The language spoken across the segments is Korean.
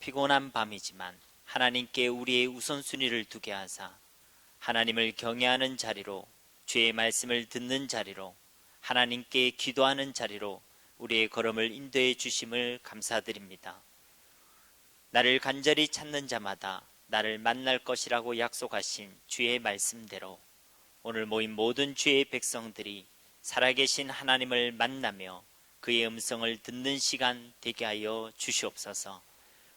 피곤한 밤이지만 하나님께 우리의 우선순위를 두게 하사 하나님을 경외하는 자리로, 주의 말씀을 듣는 자리로, 하나님께 기도하는 자리로 우리의 걸음을 인도해 주심을 감사드립니다. 나를 간절히 찾는 자마다 나를 만날 것이라고 약속하신 주의 말씀대로 오늘 모인 모든 주의 백성들이 살아계신 하나님을 만나며 그의 음성을 듣는 시간 되게 하여 주시옵소서.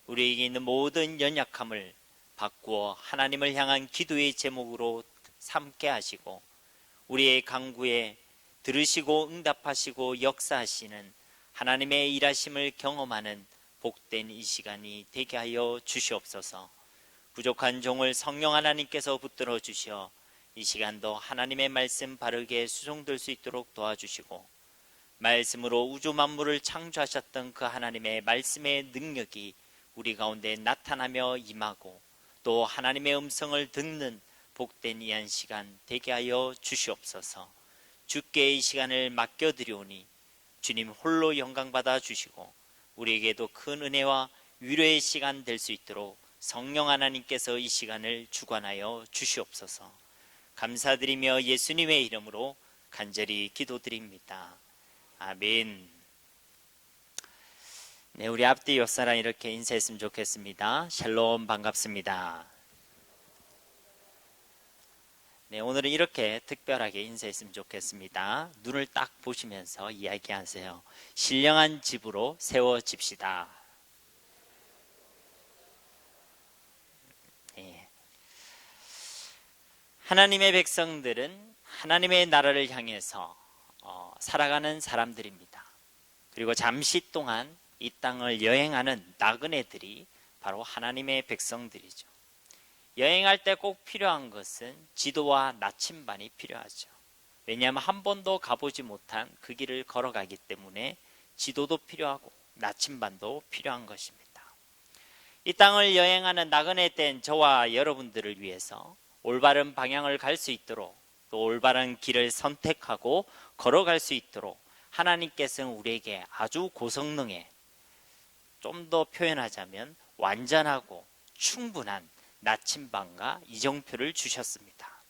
우리에게 있는 모든 연약함을 바꾸어 하나님을 향한 기도의 제목으로 삼게 하시고 우리의 간구에 들으시고 응답하시고 역사하시는 하나님의 일하심을 경험하는 복된 이 시간이 되게 하여 주시옵소서. 부족한 종을 성령 하나님께서 붙들어 주시어 이 시간도 하나님의 말씀 바르게 수종될 수 있도록 도와주시고 말씀으로 우주 만물을 창조하셨던 그 하나님의 말씀의 능력이 우리 가운데 나타나며 임하고 또 하나님의 음성을 듣는 복된 이 한 시간 되게 하여 주시옵소서. 주께 이 시간을 맡겨드리오니 주님 홀로 영광받아 주시고 우리에게도 큰 은혜와 위로의 시간 될 수 있도록 성령 하나님께서 이 시간을 주관하여 주시옵소서. 감사드리며 예수님의 이름으로 간절히 기도드립니다. 아멘. 네, 우리 앞뒤 옆사람 이렇게 인사했으면 좋겠습니다. 샬롬, 반갑습니다. 네, 오늘은 이렇게 특별하게 인사했으면 좋겠습니다. 눈을 딱 보시면서 이야기하세요. 신령한 집으로 세워집시다. 네. 하나님의 백성들은 하나님의 나라를 향해서 살아가는 사람들입니다. 그리고 잠시 동안 이 땅을 여행하는 나그네들이 바로 하나님의 백성들이죠. 여행할 때 꼭 필요한 것은 지도와 나침반이 필요하죠. 왜냐하면 한 번도 가보지 못한 그 길을 걸어가기 때문에 지도도 필요하고 나침반도 필요한 것입니다. 이 땅을 여행하는 나그네 된 저와 여러분들을 위해서 올바른 방향을 갈 수 있도록 또 올바른 길을 선택하고 걸어갈 수 있도록 하나님께서는 우리에게 아주 고성능의, 좀 더 표현하자면 완전하고 충분한 나침반과 이정표를 주셨습니다.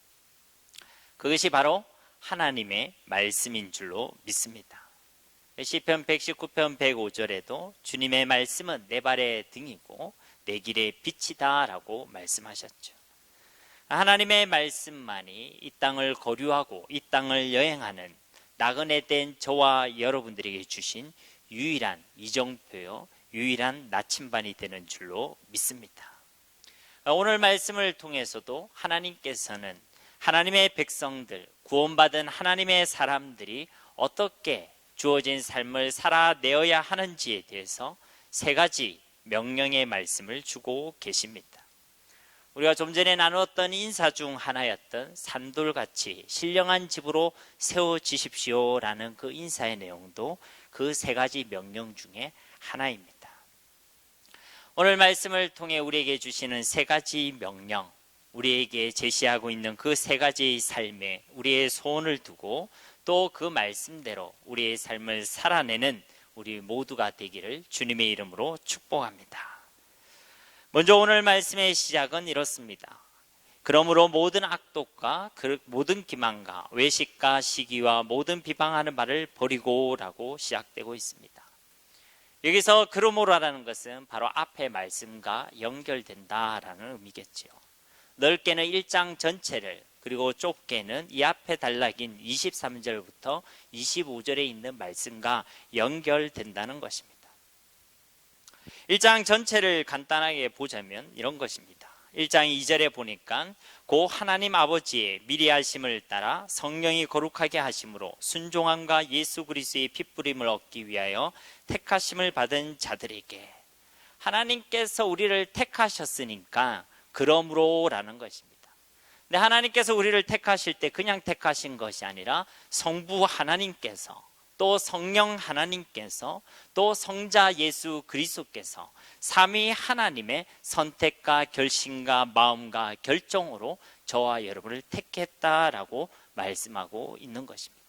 그것이 바로 하나님의 말씀인 줄로 믿습니다. 시편 119편 105절에도 주님의 말씀은 내 발의 등이고 내 길의 빛이다 라고 말씀하셨죠. 하나님의 말씀만이 이 땅을 거류하고 이 땅을 여행하는 나그네 된 저와 여러분들에게 주신 유일한 이정표요, 유일한 나침반이 되는 줄로 믿습니다. 오늘 말씀을 통해서도 하나님께서는 하나님의 백성들, 구원받은 하나님의 사람들이 어떻게 주어진 삶을 살아내어야 하는지에 대해서 세 가지 명령의 말씀을 주고 계십니다. 우리가 좀 전에 나누었던 인사 중 하나였던 산돌같이 신령한 집으로 세워지십시오라는 그 인사의 내용도 그 세 가지 명령 중에 하나입니다. 오늘 말씀을 통해 우리에게 주시는 세 가지 명령, 우리에게 제시하고 있는 그 세 가지의 삶에 우리의 소원을 두고 또 그 말씀대로 우리의 삶을 살아내는 우리 모두가 되기를 주님의 이름으로 축복합니다. 먼저 오늘 말씀의 시작은 이렇습니다. 그러므로 모든 악독과 모든 기만과 외식과 시기와 모든 비방하는 말을 버리고 라고 시작되고 있습니다. 여기서 그러므로라는 것은 바로 앞의 말씀과 연결된다라는 의미겠지요. 넓게는 1장 전체를, 그리고 좁게는 이 앞에 단락인 23절부터 25절에 있는 말씀과 연결된다는 것입니다. 1장 전체를 간단하게 보자면 이런 것입니다. 1장 2절에 보니까 고 하나님 아버지의 미리하심을 따라 성령이 거룩하게 하심으로 순종함과 예수 그리스도의 핏부림을 얻기 위하여 택하심을 받은 자들에게, 하나님께서 우리를 택하셨으니까 그러므로라는 것입니다. 근데 하나님께서 우리를 택하실 때 그냥 택하신 것이 아니라 성부 하나님께서, 또 성령 하나님께서, 또 성자 예수 그리스도께서 삼위 하나님의 선택과 결심과 마음과 결정으로 저와 여러분을 택했다라고 말씀하고 있는 것입니다.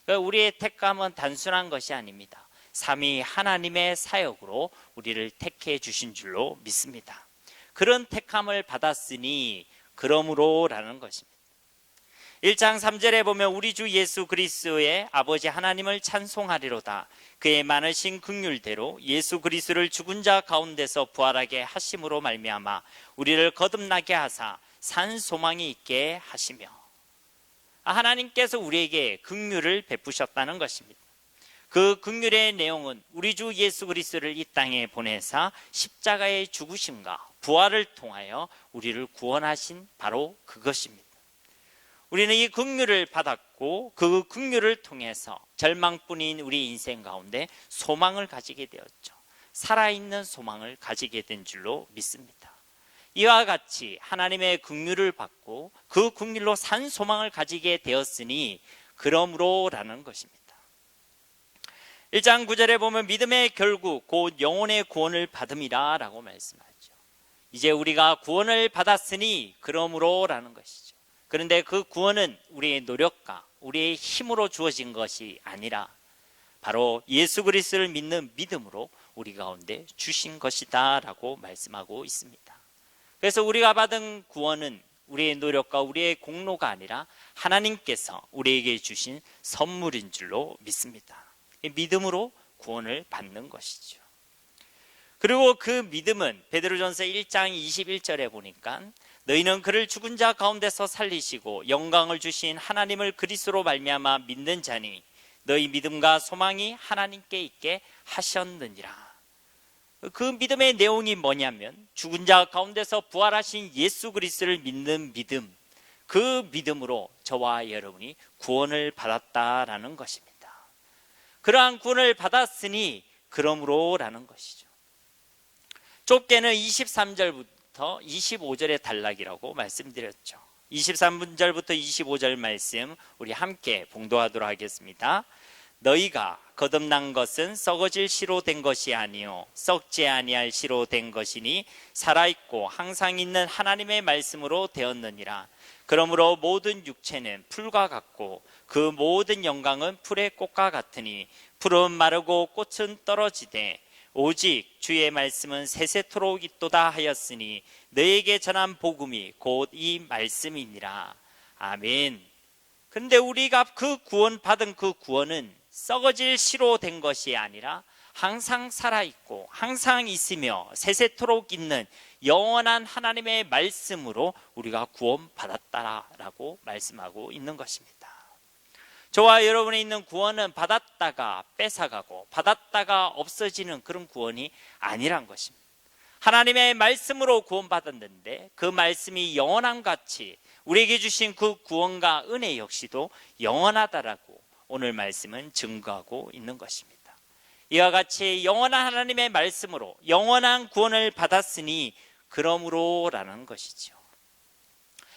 그러니까 우리의 택감은 단순한 것이 아닙니다. 삼위 하나님의 사역으로 우리를 택해 주신 줄로 믿습니다. 그런 택함을 받았으니 그러므로라는 것입니다. 1장 3절에 보면 우리 주 예수 그리스도의 아버지 하나님을 찬송하리로다. 그의 많으신 긍휼대로 예수 그리스도를 죽은 자 가운데서 부활하게 하심으로 말미암아 우리를 거듭나게 하사 산 소망이 있게 하시며, 하나님께서 우리에게 긍휼을 베푸셨다는 것입니다. 그 긍휼의 내용은 우리 주 예수 그리스도를 이 땅에 보내사 십자가의 죽으심과 부활을 통하여 우리를 구원하신 바로 그것입니다. 우리는 이 긍휼을 받았고 그 긍휼을 통해서 절망뿐인 우리 인생 가운데 소망을 가지게 되었죠. 살아있는 소망을 가지게 된 줄로 믿습니다. 이와 같이 하나님의 긍휼을 받고 그 긍휼로 산 소망을 가지게 되었으니 그러므로라는 것입니다. 1장 9절에 보면 믿음의 결국 곧 영혼의 구원을 받음이라 라고 말씀하죠. 이제 우리가 구원을 받았으니 그러므로라는 것이죠. 그런데 그 구원은 우리의 노력과 우리의 힘으로 주어진 것이 아니라 바로 예수 그리스도를 믿는 믿음으로 우리 가운데 주신 것이다 라고 말씀하고 있습니다. 그래서 우리가 받은 구원은 우리의 노력과 우리의 공로가 아니라 하나님께서 우리에게 주신 선물인 줄로 믿습니다. 믿음으로 구원을 받는 것이죠. 그리고 그 믿음은 베드로전서 1장 21절에 보니까 너희는 그를 죽은 자 가운데서 살리시고 영광을 주신 하나님을 그리스도로 말미암아 믿는 자니 너희 믿음과 소망이 하나님께 있게 하셨느니라. 그 믿음의 내용이 뭐냐면 죽은 자 가운데서 부활하신 예수 그리스도를 믿는 믿음, 그 믿음으로 저와 여러분이 구원을 받았다라는 것입니다. 그러한 구원을 받았으니 그러므로라는 것이죠. 좁게는 23절부터 25절의 단락이라고 말씀드렸죠. 23절부터 25절 말씀 우리 함께 봉독하도록 하겠습니다. 너희가 거듭난 것은 썩어질 씨로 된 것이 아니요 썩지 아니할 씨로 된 것이니 살아있고 항상 있는 하나님의 말씀으로 되었느니라. 그러므로 모든 육체는 풀과 같고 그 모든 영광은 풀의 꽃과 같으니 풀은 마르고 꽃은 떨어지되 오직 주의 말씀은 세세토록 있도다 하였으니 너에게 전한 복음이 곧 이 말씀이니라. 아멘. 그런데 우리가 그 구원 받은 그 구원은 썩어질 씨로 된 것이 아니라 항상 살아있고 항상 있으며 세세토록 있는 영원한 하나님의 말씀으로 우리가 구원받았다라고 말씀하고 있는 것입니다. 저와 여러분이 있는 구원은 받았다가 뺏어가고 받았다가 없어지는 그런 구원이 아니란 것입니다. 하나님의 말씀으로 구원받았는데 그 말씀이 영원한 같이 우리에게 주신 그 구원과 은혜 역시도 영원하다라고 오늘 말씀은 증거하고 있는 것입니다. 이와 같이 영원한 하나님의 말씀으로 영원한 구원을 받았으니 그러므로라는 것이죠.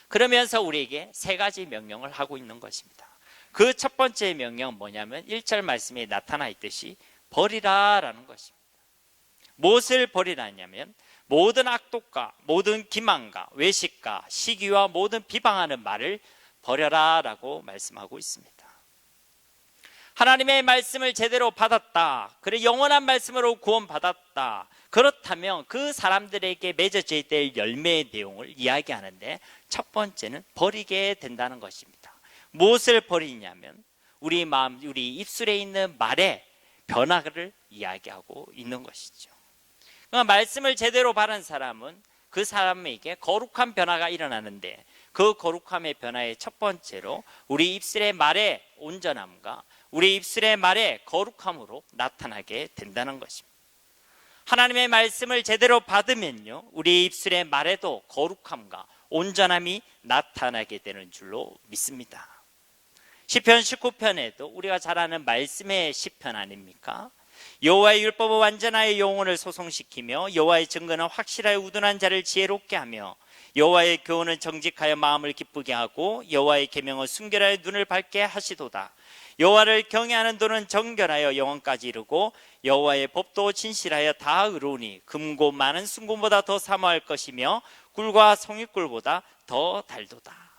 그러면서 우리에게 세 가지 명령을 하고 있는 것입니다. 그 첫 번째 명령은 뭐냐면 1절 말씀에 나타나 있듯이 버리라라는 것입니다. 무엇을 버리라냐면 모든 악독과 모든 기만과 외식과 시기와 모든 비방하는 말을 버려라라고 말씀하고 있습니다. 하나님의 말씀을 제대로 받았다, 그래 영원한 말씀으로 구원받았다, 그렇다면 그 사람들에게 맺어져야 될 열매의 내용을 이야기하는데 첫 번째는 버리게 된다는 것입니다. 무엇을 버리냐면 우리 마음, 우리 입술에 있는 말의 변화를 이야기하고 있는 것이죠. 그러니까 말씀을 제대로 바른 사람은 그 사람에게 거룩한 변화가 일어나는데 그 거룩함의 변화의 첫 번째로 우리 입술의 말의 온전함과 우리 입술의 말의 거룩함으로 나타나게 된다는 것입니다. 하나님의 말씀을 제대로 받으면요 우리 입술의 말에도 거룩함과 온전함이 나타나게 되는 줄로 믿습니다. 시편 19편에도 우리가 잘 아는 말씀의 시편 아닙니까? 여호와의 율법은 완전하여 영혼을 소송시키며 여호와의 증거는 확실하여 우둔한 자를 지혜롭게 하며 여호와의 교훈은 정직하여 마음을 기쁘게 하고 여호와의 계명은 순결하여 눈을 밝게 하시도다. 여호와를 경외하는 도는 정결하여 영원까지 이르고 여호와의 법도 진실하여 다 의로우니 금고 많은 순금보다 더 사모할 것이며 꿀과 송이꿀보다 더 달도다.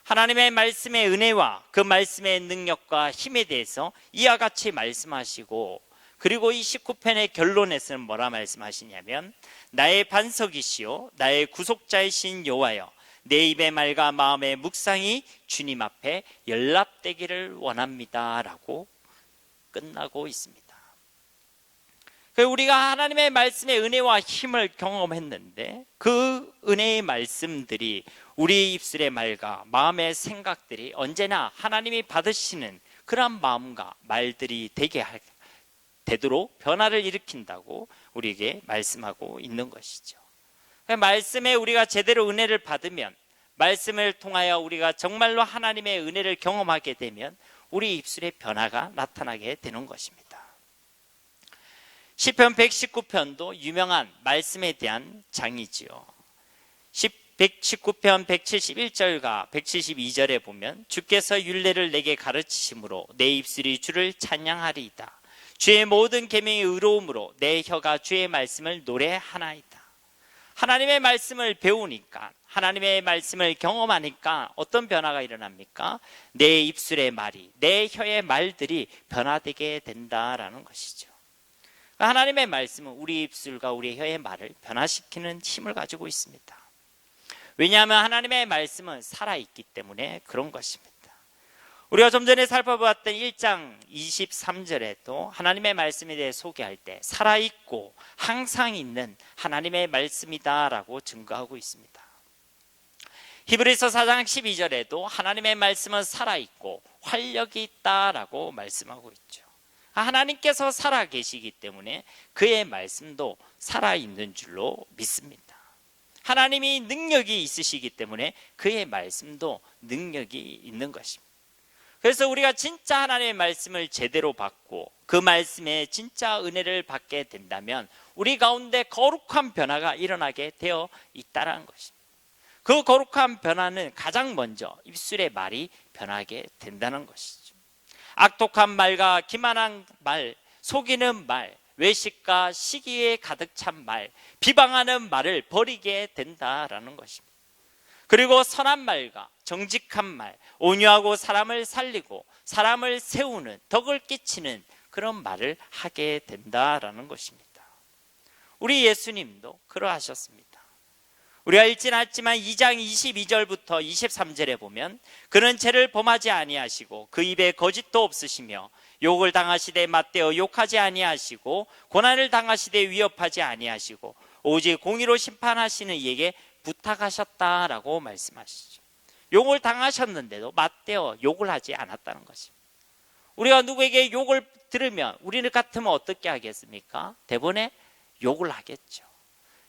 하나님의 말씀의 은혜와 그 말씀의 능력과 힘에 대해서 이와 같이 말씀하시고 그리고 이 19편의 결론에서는 뭐라 말씀하시냐면 나의 반석이시요 나의 구속자이신 여호와여 내 입의 말과 마음의 묵상이 주님 앞에 연락되기를 원합니다 라고 끝나고 있습니다. 우리가 하나님의 말씀의 은혜와 힘을 경험했는데 그 은혜의 말씀들이 우리 입술의 말과 마음의 생각들이 언제나 하나님이 받으시는 그런 마음과 말들이 되도록 변화를 일으킨다고 우리에게 말씀하고 있는 것이죠. 말씀에 우리가 제대로 은혜를 받으면, 말씀을 통하여 우리가 정말로 하나님의 은혜를 경험하게 되면 우리 입술에 변화가 나타나게 되는 것입니다. 시편 119편도 유명한 말씀에 대한 장이지요. 119편 171절과 172절에 보면 주께서 율례를 내게 가르치심으로 내 입술이 주를 찬양하리이다. 주의 모든 계명이 의로움으로 내 혀가 주의 말씀을 노래하나이다. 하나님의 말씀을 배우니까, 하나님의 말씀을 경험하니까 어떤 변화가 일어납니까? 내 입술의 말이, 내 혀의 말들이 변화되게 된다라는 것이죠. 하나님의 말씀은 우리 입술과 우리 혀의 말을 변화시키는 힘을 가지고 있습니다. 왜냐하면 하나님의 말씀은 살아있기 때문에 그런 것입니다. 우리가 좀 전에 살펴보았던 1장 23절에도 하나님의 말씀에 대해 소개할 때 살아있고 항상 있는 하나님의 말씀이다라고 증거하고 있습니다. 히브리서 4장 12절에도 하나님의 말씀은 살아있고 활력이 있다라고 말씀하고 있죠. 하나님께서 살아계시기 때문에 그의 말씀도 살아있는 줄로 믿습니다. 하나님이 능력이 있으시기 때문에 그의 말씀도 능력이 있는 것입니다. 그래서 우리가 진짜 하나님의 말씀을 제대로 받고 그 말씀에 진짜 은혜를 받게 된다면 우리 가운데 거룩한 변화가 일어나게 되어 있다는 것입니다. 그 거룩한 변화는 가장 먼저 입술의 말이 변하게 된다는 것이죠. 악독한 말과 기만한 말, 속이는 말, 외식과 시기에 가득 찬 말, 비방하는 말을 버리게 된다라는 것입니다. 그리고 선한 말과 정직한 말, 온유하고 사람을 살리고 사람을 세우는, 덕을 끼치는 그런 말을 하게 된다라는 것입니다. 우리 예수님도 그러하셨습니다. 우리가 읽진 않지만 2장 22절부터 23절에 보면 그는 죄를 범하지 아니하시고 그 입에 거짓도 없으시며 욕을 당하시되 맞대어 욕하지 아니하시고 고난을 당하시되 위협하지 아니하시고 오직 공의로 심판하시는 이에게 부탁하셨다라고 말씀하시죠. 욕을 당하셨는데도 맞대어 욕을 하지 않았다는 것입니다. 우리가 누구에게 욕을 들으면 우리는 같으면 어떻게 하겠습니까? 대부분의 욕을 하겠죠.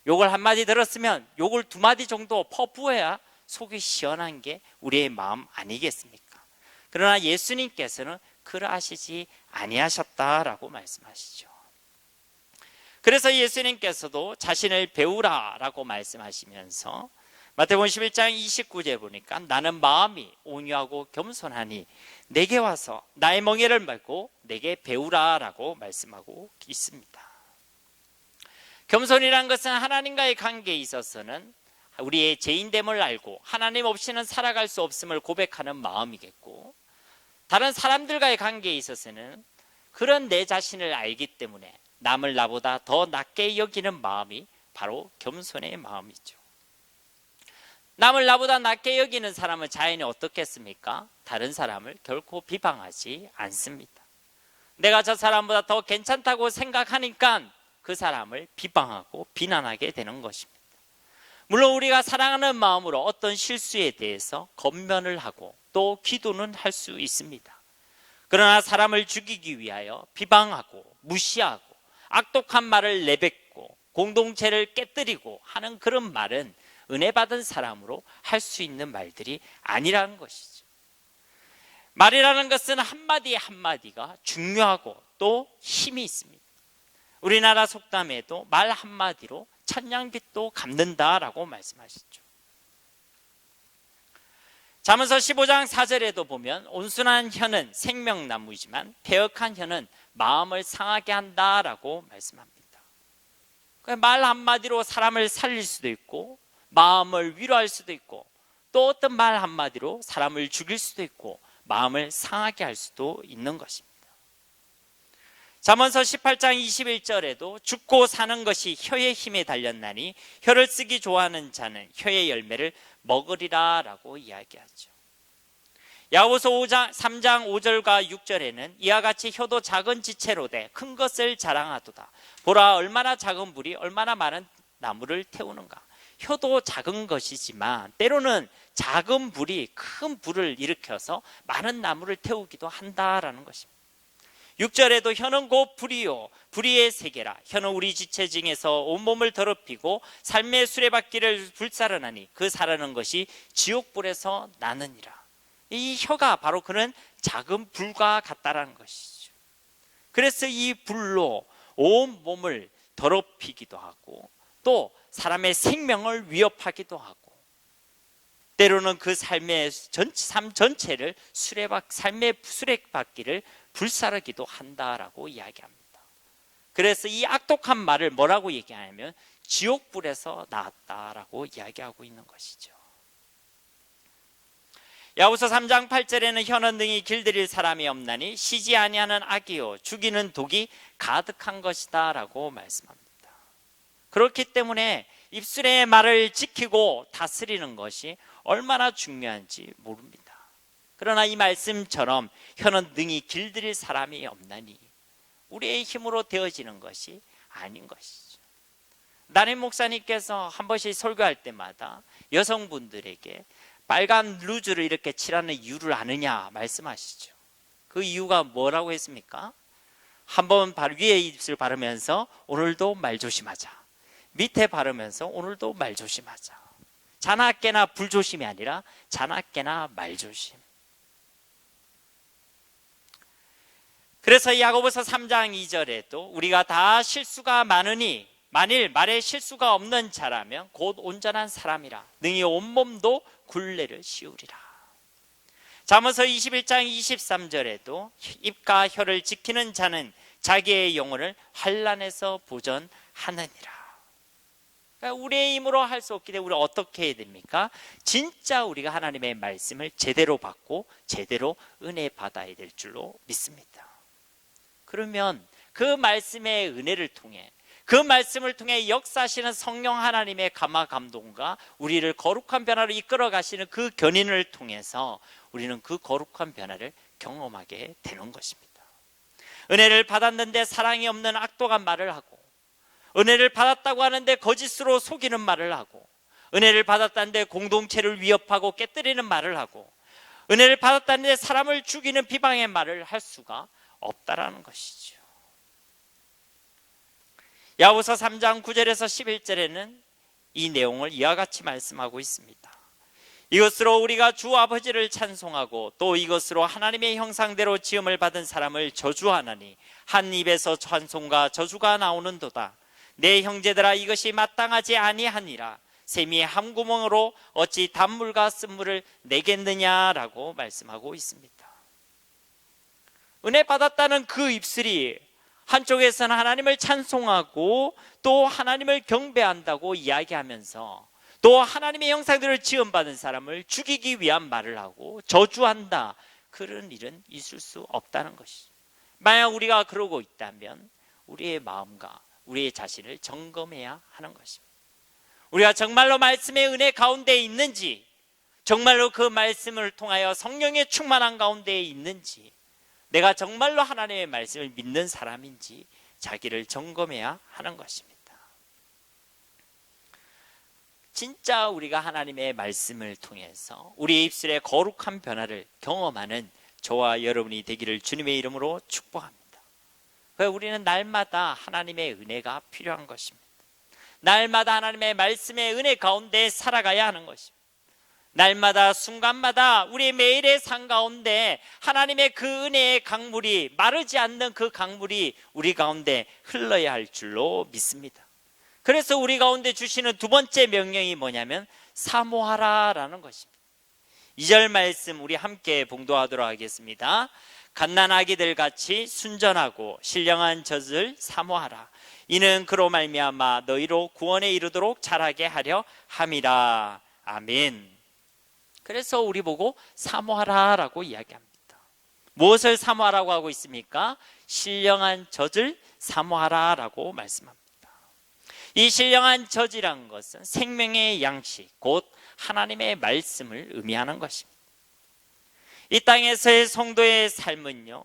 욕을 한마디 들었으면 욕을 두 마디 정도 퍼부어야 속이 시원한 게 우리의 마음 아니겠습니까? 그러나 예수님께서는 그러하시지 아니하셨다라고 말씀하시죠. 그래서 예수님께서도 자신을 배우라라고 말씀하시면서 마태복음 11장 29절에 보니까 나는 마음이 온유하고 겸손하니 내게 와서 나의 멍에를 메고 내게 배우라라고 말씀하고 있습니다. 겸손이란 것은 하나님과의 관계에 있어서는 우리의 죄인됨을 알고 하나님 없이는 살아갈 수 없음을 고백하는 마음이겠고, 다른 사람들과의 관계에 있어서는 그런 내 자신을 알기 때문에 남을 나보다 더 낮게 여기는 마음이 바로 겸손의 마음이죠. 남을 나보다 낮게 여기는 사람은 자연히 어떻겠습니까? 다른 사람을 결코 비방하지 않습니다. 내가 저 사람보다 더 괜찮다고 생각하니까 그 사람을 비방하고 비난하게 되는 것입니다. 물론 우리가 사랑하는 마음으로 어떤 실수에 대해서 권면을 하고 또 기도는 할 수 있습니다. 그러나 사람을 죽이기 위하여 비방하고 무시하고 악독한 말을 내뱉고 공동체를 깨뜨리고 하는 그런 말은 은혜 받은 사람으로 할 수 있는 말들이 아니라는 것이죠. 말이라는 것은 한마디 한마디가 중요하고 또 힘이 있습니다. 우리나라 속담에도 말 한마디로 천냥빚도 갚는다라고 말씀하시죠. 잠언서 15장 4절에도 보면 온순한 혀는 생명나무이지만 패역한 혀는 마음을 상하게 한다라고 말씀합니다. 말 한마디로 사람을 살릴 수도 있고 마음을 위로할 수도 있고 또 어떤 말 한마디로 사람을 죽일 수도 있고 마음을 상하게 할 수도 있는 것입니다. 잠언서 18장 21절에도 죽고 사는 것이 혀의 힘에 달렸나니 혀를 쓰기 좋아하는 자는 혀의 열매를 먹으리라 라고 이야기하죠. 야고보서 3장 5절과 6절에는 이와 같이 혀도 작은 지체로 돼 큰 것을 자랑하도다. 보라, 얼마나 작은 불이 얼마나 많은 나무를 태우는가. 혀도 작은 것이지만 때로는 작은 불이 큰 불을 일으켜서 많은 나무를 태우기도 한다라는 것입니다. 6절에도 혀는 곧 불이요 불의의 세계라. 혀는 우리 지체 중에서 온몸을 더럽히고 삶의 수레바퀴를 불사르나니 그 사르는 것이 지옥불에서 나느니라. 이 혀가 바로 그런 작은 불과 같다라는 것이죠. 그래서 이 불로 온 몸을 더럽히기도 하고 또 사람의 생명을 위협하기도 하고 때로는 그 삶의 삶 전체를 삶의 수레바퀴를 불사르기도 한다라고 이야기합니다. 그래서 이 악독한 말을 뭐라고 얘기하냐면 지옥불에서 나왔다라고 이야기하고 있는 것이죠. 야고보서 3장 8절에는 혀는 능히 길들일 사람이 없나니 쉬지 아니하는 악이요 죽이는 독이 가득한 것이다 라고 말씀합니다. 그렇기 때문에 입술의 말을 지키고 다스리는 것이 얼마나 중요한지 모릅니다. 그러나 이 말씀처럼 혀는 능히 길들일 사람이 없나니 우리의 힘으로 되어지는 것이 아닌 것이죠. 담임 목사님께서 한 번씩 설교할 때마다 여성분들에게 빨간 루즈를 이렇게 칠하는 이유를 아느냐 말씀하시죠. 그 이유가 뭐라고 했습니까? 한번 위에 입술 바르면서 오늘도 말 조심하자. 밑에 바르면서 오늘도 말 조심하자. 자나깨나 불조심이 아니라 자나깨나 말 조심. 그래서 야고보서 3장 2절에도 우리가 다 실수가 많으니 만일 말에 실수가 없는 자라면 곧 온전한 사람이라 능히 온몸도 굴레를 씌우리라. 잠언서 21장 23절에도 입과 혀를 지키는 자는 자기의 영혼을 환난에서 보전하느니라. 그러니까 우리의 힘으로 할 수 없기 때문에 우리가 어떻게 해야 됩니까? 진짜 우리가 하나님의 말씀을 제대로 받고 제대로 은혜 받아야 될 줄로 믿습니다. 그러면 그 말씀의 은혜를 통해 그 말씀을 통해 역사하시는 성령 하나님의 감화 감동과 우리를 거룩한 변화로 이끌어 가시는 그 견인을 통해서 우리는 그 거룩한 변화를 경험하게 되는 것입니다. 은혜를 받았는데 사랑이 없는 악독한 말을 하고 은혜를 받았다고 하는데 거짓으로 속이는 말을 하고 은혜를 받았다는데 공동체를 위협하고 깨뜨리는 말을 하고 은혜를 받았다는데 사람을 죽이는 비방의 말을 할 수가 없다라는 것이죠. 야고보서 3장 9절에서 11절에는 이 내용을 이와 같이 말씀하고 있습니다. 이것으로 우리가 주 아버지를 찬송하고 또 이것으로 하나님의 형상대로 지음을 받은 사람을 저주하나니 한 입에서 찬송과 저주가 나오는도다. 내 형제들아 이것이 마땅하지 아니하니라. 샘이 한 구멍으로 어찌 단물과 쓴물을 내겠느냐라고 말씀하고 있습니다. 은혜 받았다는 그 입술이 한쪽에서는 하나님을 찬송하고 또 하나님을 경배한다고 이야기하면서 또 하나님의 형상대로 지음받은 사람을 죽이기 위한 말을 하고 저주한다. 그런 일은 있을 수 없다는 것이죠. 만약 우리가 그러고 있다면 우리의 마음과 우리의 자신을 점검해야 하는 것입니다. 우리가 정말로 말씀의 은혜 가운데 있는지, 정말로 그 말씀을 통하여 성령의 충만한 가운데 있는지, 내가 정말로 하나님의 말씀을 믿는 사람인지 자기를 점검해야 하는 것입니다. 진짜 우리가 하나님의 말씀을 통해서 우리의 입술의 거룩한 변화를 경험하는 저와 여러분이 되기를 주님의 이름으로 축복합니다. 우리는 날마다 하나님의 은혜가 필요한 것입니다. 날마다 하나님의 말씀의 은혜 가운데 살아가야 하는 것입니다. 날마다 순간마다 우리 매일의 삶 가운데 하나님의 그 은혜의 강물이 마르지 않는 그 강물이 우리 가운데 흘러야 할 줄로 믿습니다. 그래서 우리 가운데 주시는 두 번째 명령이 뭐냐면 사모하라라는 것입니다. 2절 말씀 우리 함께 봉독하도록 하겠습니다. 갓난아기들 같이 순전하고 신령한 젖을 사모하라. 이는 그로 말미암아 너희로 구원에 이르도록 자라게 하려 함이라. 아멘. 그래서 우리 보고 사모하라라고 이야기합니다. 무엇을 사모하라고 하고 있습니까? 신령한 젖을 사모하라 라고 말씀합니다. 이 신령한 젖이란 것은 생명의 양식, 곧 하나님의 말씀을 의미하는 것입니다. 이 땅에서의 성도의 삶은요,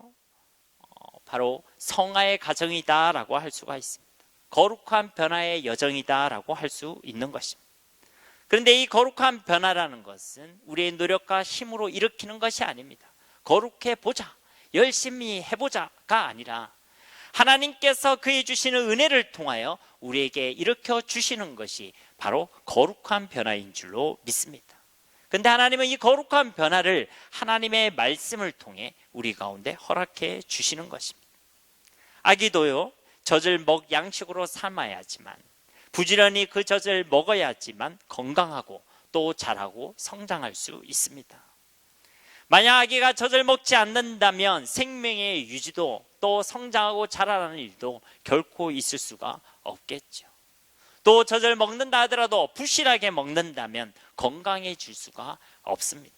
바로 성화의 과정이다 라고 할 수가 있습니다. 거룩한 변화의 여정이다 라고 할 수 있는 것입니다. 그런데 이 거룩한 변화라는 것은 우리의 노력과 힘으로 일으키는 것이 아닙니다. 거룩해 보자, 열심히 해보자가 아니라 하나님께서 그의 주시는 은혜를 통하여 우리에게 일으켜 주시는 것이 바로 거룩한 변화인 줄로 믿습니다. 그런데 하나님은 이 거룩한 변화를 하나님의 말씀을 통해 우리 가운데 허락해 주시는 것입니다. 아기도요, 젖을 양식으로 삼아야지만, 부지런히 그 젖을 먹어야지만 건강하고 또 자라고 성장할 수 있습니다. 만약 아기가 젖을 먹지 않는다면 생명의 유지도 또 성장하고 자라나는 일도 결코 있을 수가 없겠죠. 또 젖을 먹는다 하더라도 부실하게 먹는다면 건강해질 수가 없습니다.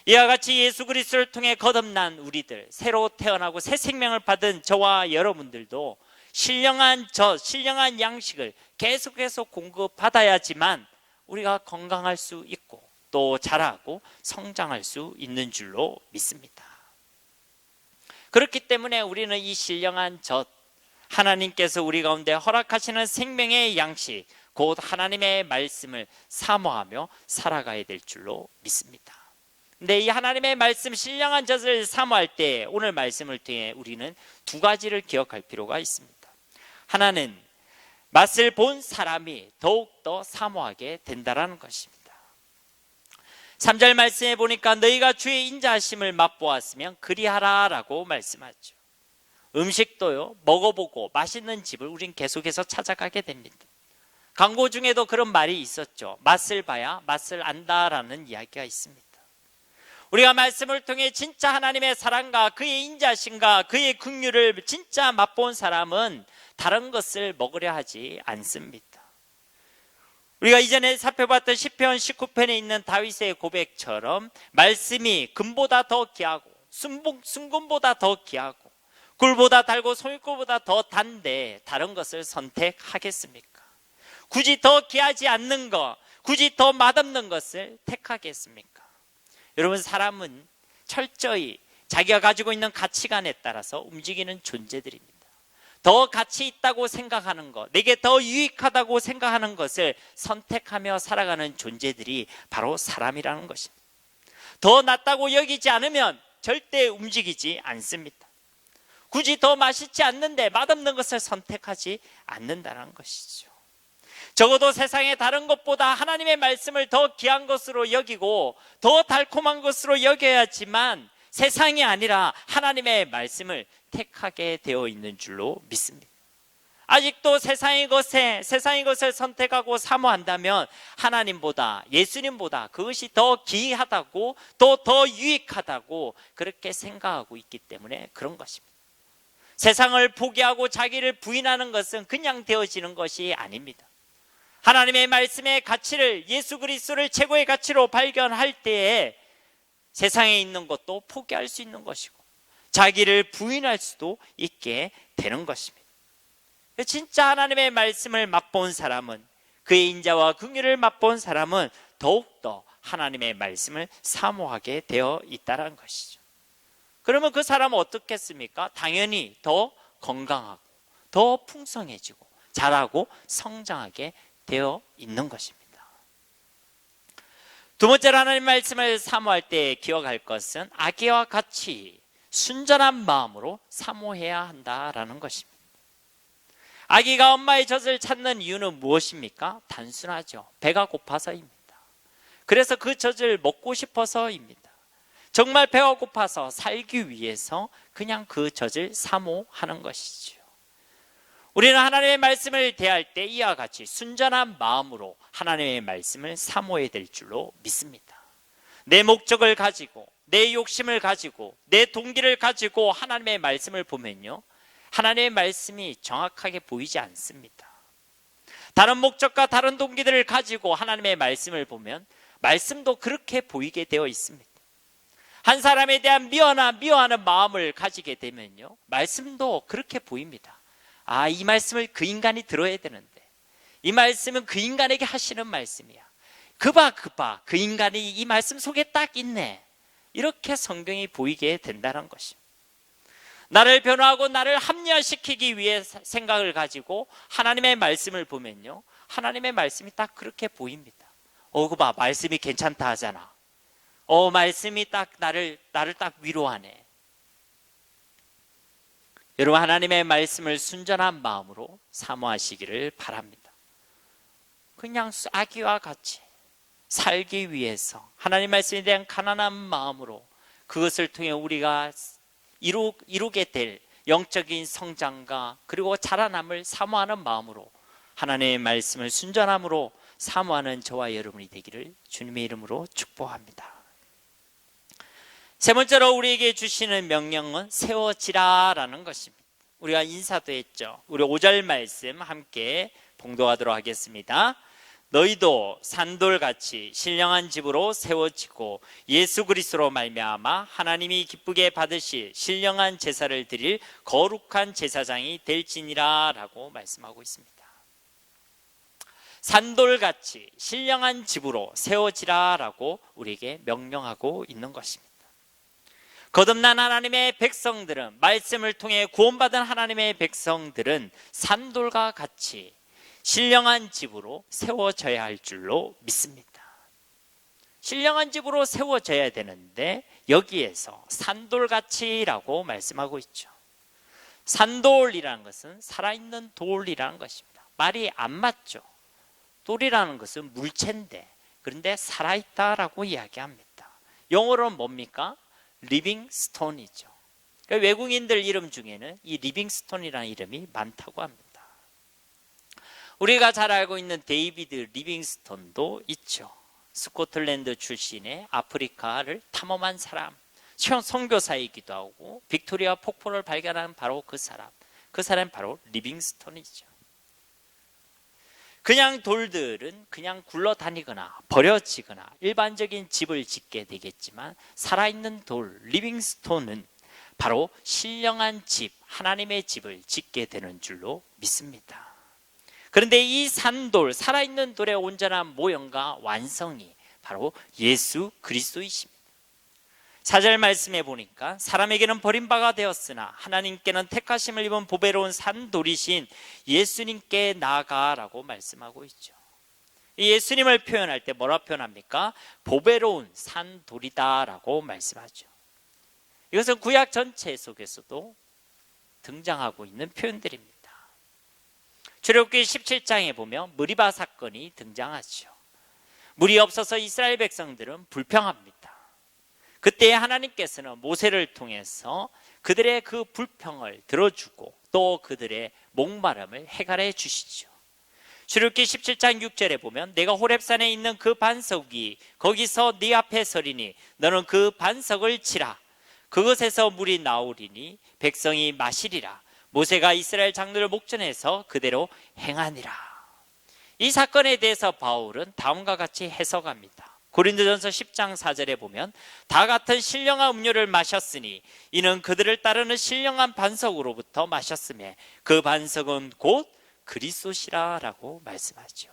이와 같이 예수 그리스도를 통해 거듭난 우리들, 새로 태어나고 새 생명을 받은 저와 여러분들도 신령한 젖, 신령한 양식을 계속해서 공급받아야지만 우리가 건강할 수 있고 또 자라고 성장할 수 있는 줄로 믿습니다. 그렇기 때문에 우리는 이 신령한 젖, 하나님께서 우리 가운데 허락하시는 생명의 양식, 곧 하나님의 말씀을 사모하며 살아가야 될 줄로 믿습니다. 근데 이 하나님의 말씀, 신령한 젖을 사모할 때 오늘 말씀을 통해 우리는 두 가지를 기억할 필요가 있습니다. 하나는 맛을 본 사람이 더욱더 사모하게 된다는 것입니다. 3절 말씀에 보니까 너희가 주의 인자하심을 맛보았으면 그리하라 라고 말씀하죠. 음식도요, 먹어보고 맛있는 집을 우린 계속해서 찾아가게 됩니다. 광고 중에도 그런 말이 있었죠. 맛을 봐야 맛을 안다라는 이야기가 있습니다. 우리가 말씀을 통해 진짜 하나님의 사랑과 그의 인자심과 그의 긍휼을 진짜 맛본 사람은 다른 것을 먹으려 하지 않습니다. 우리가 이전에 살펴봤던 시편 19편에 있는 다윗의 고백처럼 말씀이 금보다 더 귀하고 순금보다 더 귀하고 꿀보다 달고 송이꿀보다 더 단데 다른 것을 선택하겠습니까? 굳이 더 귀하지 않는 것, 굳이 더 맛없는 것을 택하겠습니까? 여러분, 사람은 철저히 자기가 가지고 있는 가치관에 따라서 움직이는 존재들입니다. 더 가치 있다고 생각하는 것, 내게 더 유익하다고 생각하는 것을 선택하며 살아가는 존재들이 바로 사람이라는 것입니다. 더 낫다고 여기지 않으면 절대 움직이지 않습니다. 굳이 더 맛있지 않는데 맛없는 것을 선택하지 않는다는 것이죠. 적어도 세상의 다른 것보다 하나님의 말씀을 더 귀한 것으로 여기고 더 달콤한 것으로 여겨야지만 세상이 아니라 하나님의 말씀을 택하게 되어 있는 줄로 믿습니다. 아직도 세상의 것을 선택하고 사모한다면 하나님보다, 예수님보다 그것이 더 귀하다고 또 더 유익하다고 그렇게 생각하고 있기 때문에 그런 것입니다. 세상을 포기하고 자기를 부인하는 것은 그냥 되어지는 것이 아닙니다. 하나님의 말씀의 가치를, 예수 그리스도를 최고의 가치로 발견할 때에 세상에 있는 것도 포기할 수 있는 것이고 자기를 부인할 수도 있게 되는 것입니다. 진짜 하나님의 말씀을 맛본 사람은, 그의 인자와 긍휼을 맛본 사람은 더욱더 하나님의 말씀을 사모하게 되어 있다는 것이죠. 그러면 그 사람은 어떻겠습니까? 당연히 더 건강하고 더 풍성해지고 자라고 성장하게 되어 있는 것입니다. 두 번째로 하나님 말씀을 사모할 때 기억할 것은 아기와 같이 순전한 마음으로 사모해야 한다라는 것입니다. 아기가 엄마의 젖을 찾는 이유는 무엇입니까? 단순하죠. 배가 고파서입니다. 그래서 그 젖을 먹고 싶어서입니다. 정말 배가 고파서 살기 위해서 그냥 그 젖을 사모하는 것이죠. 우리는 하나님의 말씀을 대할 때 이와 같이 순전한 마음으로 하나님의 말씀을 사모해야 될 줄로 믿습니다. 내 목적을 가지고, 내 욕심을 가지고, 내 동기를 가지고 하나님의 말씀을 보면요, 하나님의 말씀이 정확하게 보이지 않습니다. 다른 목적과 다른 동기들을 가지고 하나님의 말씀을 보면 말씀도 그렇게 보이게 되어 있습니다. 한 사람에 대한 미워하는 마음을 가지게 되면요, 말씀도 그렇게 보입니다. 아, 이 말씀을 그 인간이 들어야 되는데, 이 말씀은 그 인간에게 하시는 말씀이야. 그봐 그 인간이 이 말씀 속에 딱 있네. 이렇게 성경이 보이게 된다는 것입니다. 나를 변화하고 나를 합리화시키기 위해 생각을 가지고 하나님의 말씀을 보면요, 하나님의 말씀이 딱 그렇게 보입니다. 그봐, 말씀이 괜찮다 하잖아. 말씀이 딱 나를 딱 위로하네. 여러분, 하나님의 말씀을 순전한 마음으로 사모하시기를 바랍니다. 그냥 아기와 같이 살기 위해서 하나님 말씀에 대한 가난한 마음으로 그것을 통해 우리가 이루게 될 영적인 성장과 그리고 자라남을 사모하는 마음으로 하나님의 말씀을 순전함으로 사모하는 저와 여러분이 되기를 주님의 이름으로 축복합니다. 세 번째로 우리에게 주시는 명령은 세워지라라는 것입니다. 우리가 인사도 했죠. 우리 5절 말씀 함께 봉독하도록 하겠습니다. 너희도 산돌같이 신령한 집으로 세워지고 예수 그리스도로 말미암아 하나님이 기쁘게 받으실 신령한 제사를 드릴 거룩한 제사장이 될지니라 라고 말씀하고 있습니다. 산돌같이 신령한 집으로 세워지라 라고 우리에게 명령하고 있는 것입니다. 거듭난 하나님의 백성들은, 말씀을 통해 구원받은 하나님의 백성들은 산돌과 같이 신령한 집으로 세워져야 할 줄로 믿습니다. 신령한 집으로 세워져야 되는데 여기에서 산돌같이라고 말씀하고 있죠. 산돌이라는 것은 살아있는 돌이라는 것입니다. 말이 안 맞죠. 돌이라는 것은 물체인데, 그런데 살아있다라고 이야기합니다. 영어로는 뭡니까? 리빙스톤이죠. 그러니까 외국인들 이름 중에는 이 리빙스톤이라는 이름이 많다고 합니다. 우리가 잘 알고 있는 데이비드 리빙스톤도 있죠. 스코틀랜드 출신의 아프리카를 탐험한 사람, 선교사이기도 하고 빅토리아 폭포를 발견한 바로 그 사람 바로 리빙스톤이죠. 그냥 돌들은 그냥 굴러다니거나 버려지거나 일반적인 집을 짓게 되겠지만, 살아있는 돌 리빙스톤은 바로 신령한 집, 하나님의 집을 짓게 되는 줄로 믿습니다. 그런데 이 산돌, 살아있는 돌의 온전한 모형과 완성이 바로 예수 그리스도이십니다. 4절 말씀에 보니까 사람에게는 버림바가 되었으나 하나님께는 택하심을 입은 보배로운 산돌이신 예수님께 나아가라고 말씀하고 있죠. 이 예수님을 표현할 때 뭐라 표현합니까? 보배로운 산돌이다라고 말씀하죠. 이것은 구약 전체 속에서도 등장하고 있는 표현들입니다. 출애굽기 17장에 보면 무리바 사건이 등장하죠. 물이 없어서 이스라엘 백성들은 불평합니다. 그때 하나님께서는 모세를 통해서 그들의 그 불평을 들어주고 또 그들의 목마름을 해결해 주시죠. 출애굽기 17장 6절에 보면 내가 호렙산에 있는 그 반석 위 거기서 네 앞에 서리니 너는 그 반석을 치라. 그것에서 물이 나오리니 백성이 마시리라. 모세가 이스라엘 장로를 목전해서 그대로 행하니라. 이 사건에 대해서 바울은 다음과 같이 해석합니다. 고린도전서 10장 4절에 보면 다 같은 신령한 음료를 마셨으니 이는 그들을 따르는 신령한 반석으로부터 마셨으며 그 반석은 곧 그리스도시라 라고 말씀하죠.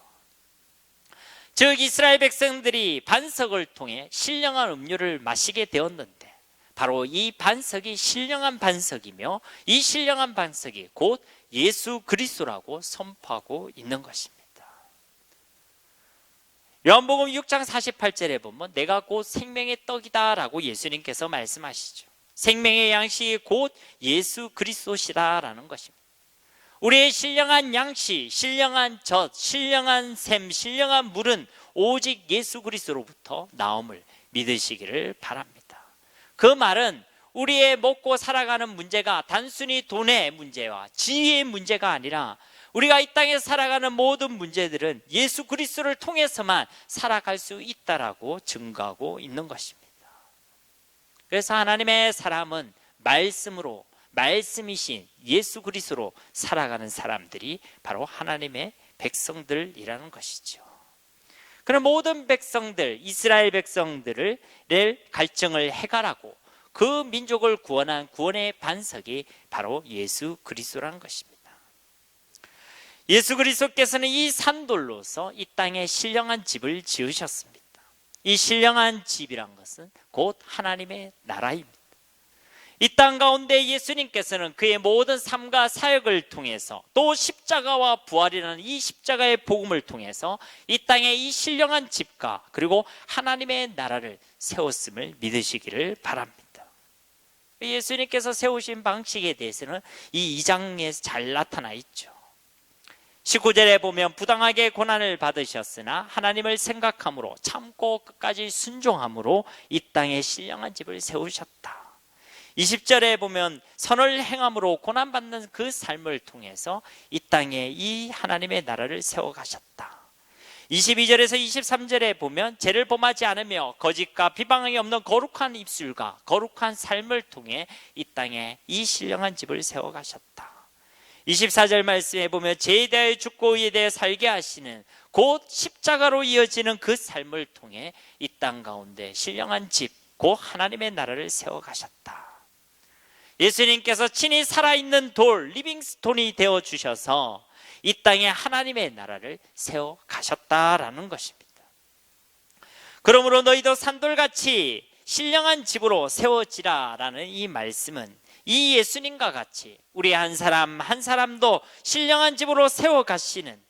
즉 이스라엘 백성들이 반석을 통해 신령한 음료를 마시게 되었는데, 바로 이 반석이 신령한 반석이며 이 신령한 반석이 곧 예수 그리스도라고 선포하고 있는 것입니다. 요한복음 6장 48절에 보면 내가 곧 생명의 떡이다 라고 예수님께서 말씀하시죠. 생명의 양식이 곧 예수 그리스도시다 라는 것입니다. 우리의 신령한 양식, 신령한 젖, 신령한 샘, 신령한 물은 오직 예수 그리스도로부터 나옴을 믿으시기를 바랍니다. 그 말은 우리의 먹고 살아가는 문제가 단순히 돈의 문제와 지위의 문제가 아니라 우리가 이 땅에 살아가는 모든 문제들은 예수 그리스도를 통해서만 살아갈 수 있다라고 증거하고 있는 것입니다. 그래서 하나님의 사람은 말씀으로, 말씀이신 예수 그리스도로 살아가는 사람들이 바로 하나님의 백성들이라는 것이죠. 그런 모든 백성들, 이스라엘 백성들을 갈증을 해결하고 그 민족을 구원한 구원의 반석이 바로 예수 그리스도라는 것입니다. 예수 그리스도께서는 이 산돌로서 이 땅에 신령한 집을 지으셨습니다. 이 신령한 집이란 것은 곧 하나님의 나라입니다. 이 땅 가운데 예수님께서는 그의 모든 삶과 사역을 통해서 또 십자가와 부활이라는 이 십자가의 복음을 통해서 이 땅에 이 신령한 집과 그리고 하나님의 나라를 세웠음을 믿으시기를 바랍니다. 예수님께서 세우신 방식에 대해서는 이 2장에 잘 나타나 있죠. 19절에 보면 부당하게 고난을 받으셨으나 하나님을 생각함으로 참고 끝까지 순종함으로 이 땅에 신령한 집을 세우셨다. 20절에 보면 선을 행함으로 고난받는 그 삶을 통해서 이 땅에 이 하나님의 나라를 세워가셨다. 22절에서 23절에 보면 죄를 범하지 않으며 거짓과 비방이 없는 거룩한 입술과 거룩한 삶을 통해 이 땅에 이 신령한 집을 세워가셨다. 24절 말씀에 보면 죄에 대하여 죽고 의에 대해 살게 하시는 곧 십자가로 이어지는 그 삶을 통해 이 땅 가운데 신령한 집, 곧 하나님의 나라를 세워가셨다. 예수님께서 친히 살아있는 돌, 리빙스톤이 되어주셔서 이 땅에 하나님의 나라를 세워가셨다라는 것입니다. 그러므로 너희도 산돌같이 신령한 집으로 세워지라라는 이 말씀은 이 예수님과 같이 우리 한 사람 한 사람도 신령한 집으로 세워가시는,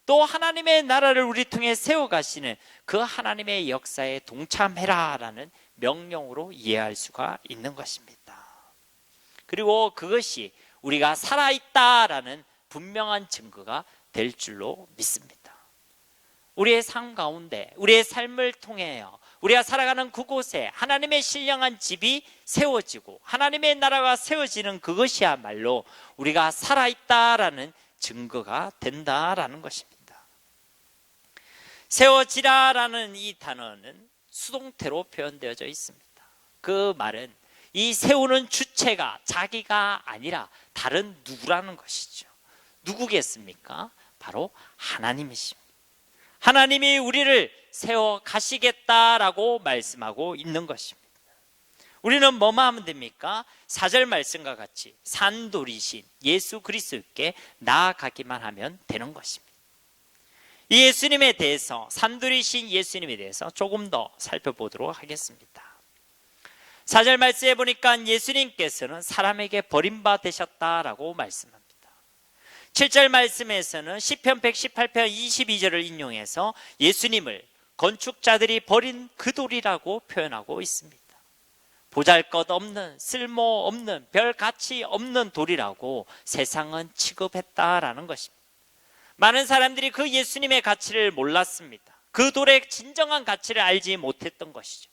또 하나님의 나라를 우리 통해 세워가시는 그 하나님의 역사에 동참해라라는 명령으로 이해할 수가 있는 것입니다. 그리고 그것이 우리가 살아있다라는 분명한 증거가 될 줄로 믿습니다. 우리의 삶 가운데 우리의 삶을 통해요, 우리가 살아가는 그곳에 하나님의 신령한 집이 세워지고 하나님의 나라가 세워지는 그것이야말로 우리가 살아있다라는 증거가 된다라는 것입니다. 세워지라라는 이 단어는 수동태로 표현되어져 있습니다. 그 말은 이 세우는 주체가 자기가 아니라 다른 누구라는 것이죠. 누구겠습니까? 바로 하나님이십니다. 하나님이 우리를 세워 가시겠다라고 말씀하고 있는 것입니다. 우리는 뭐만 하면 됩니까? 4절 말씀과 같이 산돌이신 예수 그리스도께 나아가기만 하면 되는 것입니다. 이 예수님에 대해서, 산돌이신 예수님에 대해서 조금 더 살펴보도록 하겠습니다. 4절 말씀에 보니까 예수님께서는 사람에게 버림받으셨다라고 말씀합니다. 7절 말씀에서는 시편 118편 22절을 인용해서 예수님을 건축자들이 버린 그 돌이라고 표현하고 있습니다. 보잘것없는, 쓸모없는, 별 가치 없는 돌이라고 세상은 취급했다라는 것입니다. 많은 사람들이 그 예수님의 가치를 몰랐습니다. 그 돌의 진정한 가치를 알지 못했던 것이죠.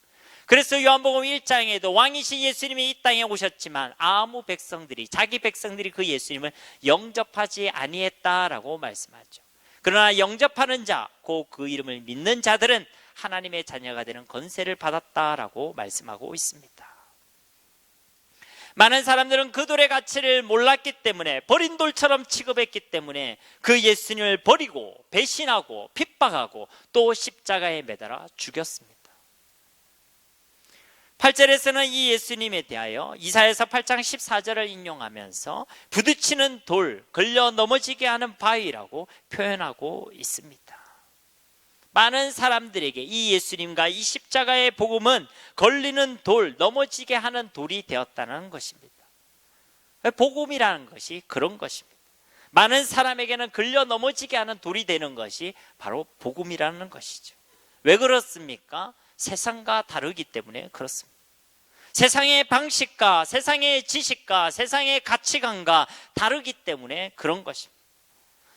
그래서 요한복음 1장에도 왕이신 예수님이 이 땅에 오셨지만 아무 백성들이, 자기 백성들이 그 예수님을 영접하지 아니했다라고 말씀하죠. 그러나 영접하는 자, 곧 그 이름을 믿는 자들은 하나님의 자녀가 되는 권세를 받았다라고 말씀하고 있습니다. 많은 사람들은 그 돌의 가치를 몰랐기 때문에, 버린 돌처럼 취급했기 때문에 그 예수님을 버리고 배신하고 핍박하고 또 십자가에 매달아 죽였습니다. 8절에서는 이 예수님에 대하여 이사야서 8장 14절을 인용하면서 부딪히는 돌, 걸려 넘어지게 하는 바위라고 표현하고 있습니다. 많은 사람들에게 이 예수님과 이 십자가의 복음은 걸리는 돌, 넘어지게 하는 돌이 되었다는 것입니다. 복음이라는 것이 그런 것입니다. 많은 사람에게는 걸려 넘어지게 하는 돌이 되는 것이 바로 복음이라는 것이죠. 왜 그렇습니까? 세상과 다르기 때문에 그렇습니다. 세상의 방식과 세상의 지식과 세상의 가치관과 다르기 때문에 그런 것입니다.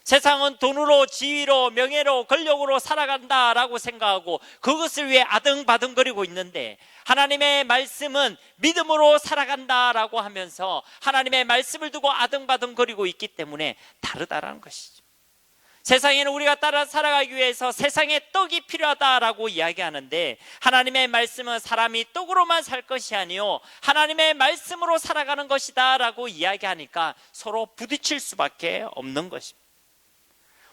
세상은 돈으로, 지위로, 명예로, 권력으로 살아간다라고 생각하고 그것을 위해 아등바등거리고 있는데, 하나님의 말씀은 믿음으로 살아간다라고 하면서 하나님의 말씀을 두고 아등바등거리고 있기 때문에 다르다라는 것이죠. 세상에는 우리가 따라 살아가기 위해서 세상의 떡이 필요하다라고 이야기하는데, 하나님의 말씀은 사람이 떡으로만 살 것이 아니요 하나님의 말씀으로 살아가는 것이다 라고 이야기하니까 서로 부딪힐 수밖에 없는 것입니다.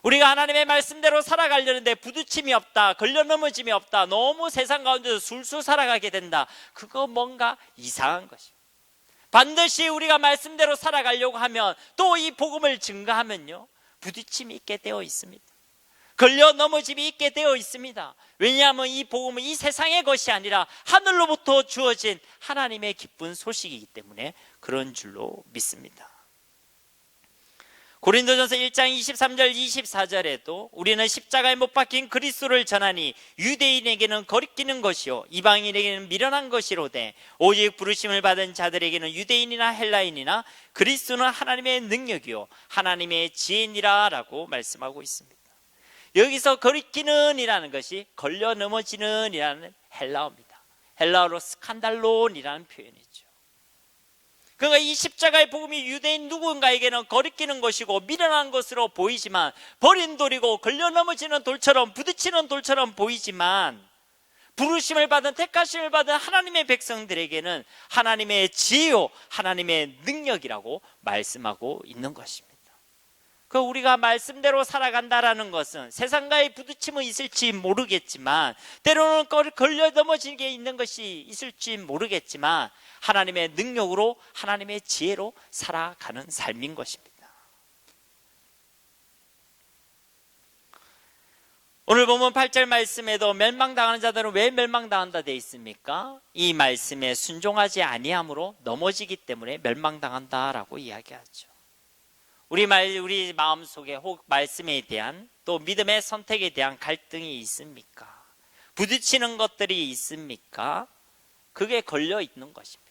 우리가 하나님의 말씀대로 살아가려는데 부딪힘이 없다, 걸려 넘어짐이 없다, 너무 세상 가운데서 술술 살아가게 된다. 그거 뭔가 이상한 것입니다. 반드시 우리가 말씀대로 살아가려고 하면, 또 이 복음을 증거하면요, 부딪힘이 있게 되어 있습니다. 걸려 넘어짐이 있게 되어 있습니다. 왜냐하면 이 복음은 이 세상의 것이 아니라 하늘로부터 주어진 하나님의 기쁜 소식이기 때문에 그런 줄로 믿습니다. 고린도전서 1장 23절 24절에도 우리는 십자가에 못 박힌 그리스도를 전하니 유대인에게는 거리끼는 것이요 이방인에게는 미련한 것이로되 오직 부르심을 받은 자들에게는 유대인이나 헬라인이나 그리스도는 하나님의 능력이요 하나님의 지혜니라 라고 말씀하고 있습니다. 여기서 거리끼는 이라는 것이 걸려 넘어지는 이라는 헬라어입니다. 헬라어로 스칸달론이라는 표현이죠. 그러니까 이 십자가의 복음이 유대인 누군가에게는 거리끼는 것이고 미련한 것으로 보이지만, 버린 돌이고 걸려 넘어지는 돌처럼, 부딪히는 돌처럼 보이지만, 부르심을 받은, 택하심을 받은 하나님의 백성들에게는 하나님의 지혜요 하나님의 능력이라고 말씀하고 있는 것입니다. 그 우리가 말씀대로 살아간다라는 것은 세상과의 부딪힘은 있을지 모르겠지만, 때로는 걸려 넘어지게 있는 것이 있을지 모르겠지만, 하나님의 능력으로 하나님의 지혜로 살아가는 삶인 것입니다. 오늘 보면 8절 말씀에도 멸망당하는 자들은 왜 멸망당한다 되어 있습니까? 이 말씀에 순종하지 아니함으로 넘어지기 때문에 멸망당한다라고 이야기하죠. 우리 마음속에 혹 말씀에 대한, 또 믿음의 선택에 대한 갈등이 있습니까? 부딪히는 것들이 있습니까? 그게 걸려 있는 것입니다.